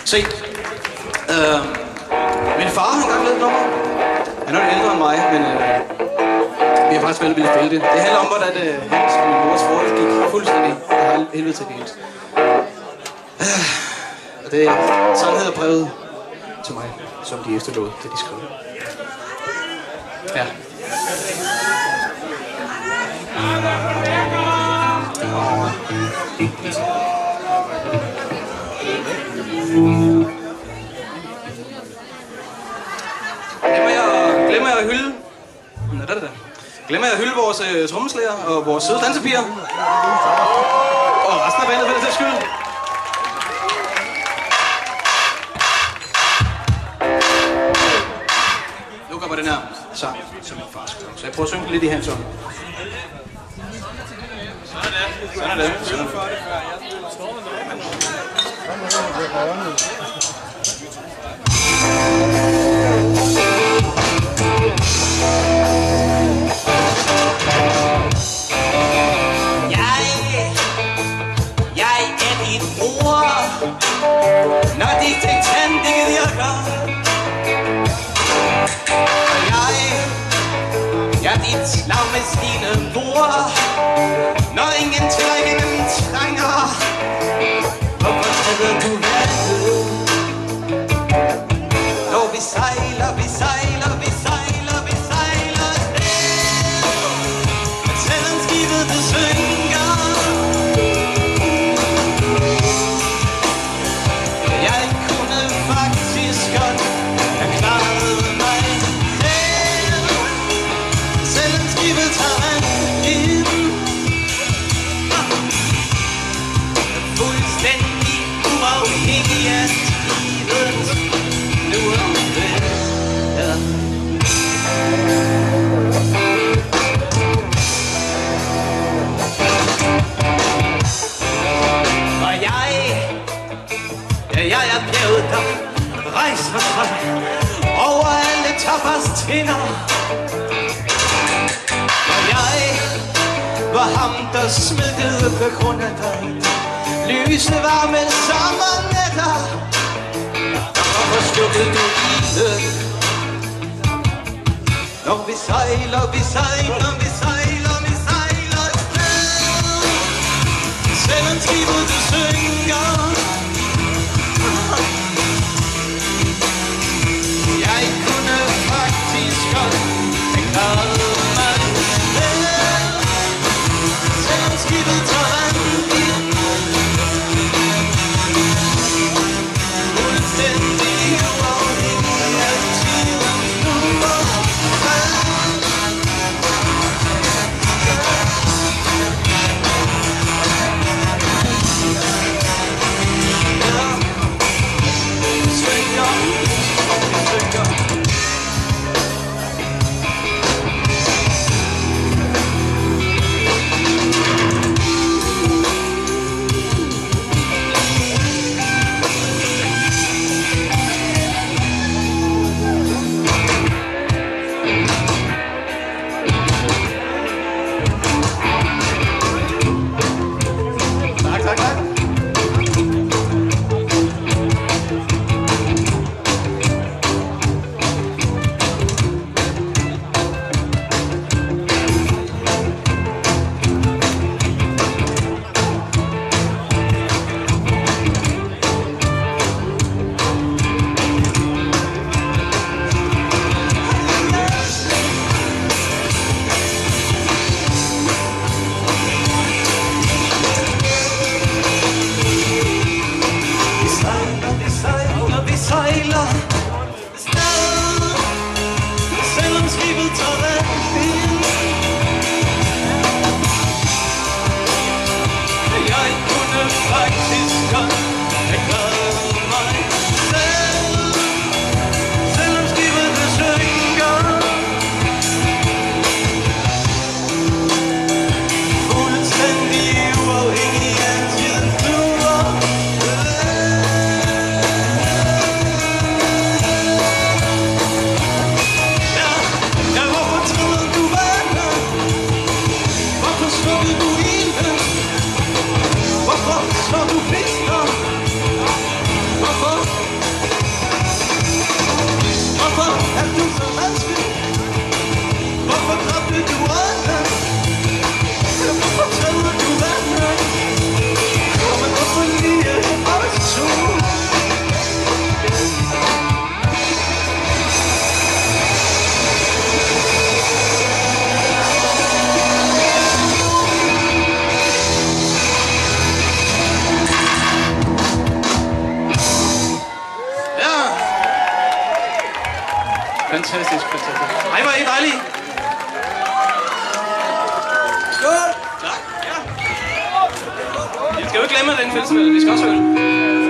Se, min far har engang lavet et nummer. Han er ældre end mig, men vi har faktisk veldig vildt spille det. Det handler om, hvordan hans og min mors forhold gik fuldstændig af helvede til galt. Og det er sådan hedder brevet til mig, som de efterlod, da de skrev. Ja. Glemmer jeg at hylde vores trommeslager og vores søde dansepiger. Og resten af bandet for den sags skyld. Nu kommer den her sang, som min far skrev. Så jeg prøver at synge lidt i hans ånd. Sådan er det. Sådan er når dit diktant ikke virker. Og jeg er dit slagmaskine mor, når ingen tæller igennem trænger. Hvorfor tager du vandet? Når vi sejler, vi sejler, vi sejler, vi sejler afsted. Men selvom skibet det synker, rejser sig over alle tappers tinder. Og jeg var ham, der smeltede på grund af dig. Lyse varme sommernætter. Hvorfor slukkede du ilden? Når vi sejler, vi sejler, vi sejler, vi sejler afsted. Selvom skibet du synker, jeg kunne faktisk godt have klaret mig selv. Selvom skibet tager vand ind, fuldstændig uafhængig af tidens nummer. Fantastisk, fantastisk. Hej, hvor er I dejlige. Skål! Tak. Ja. Vi skal jo ikke glemme den festival. Vi skal også øl.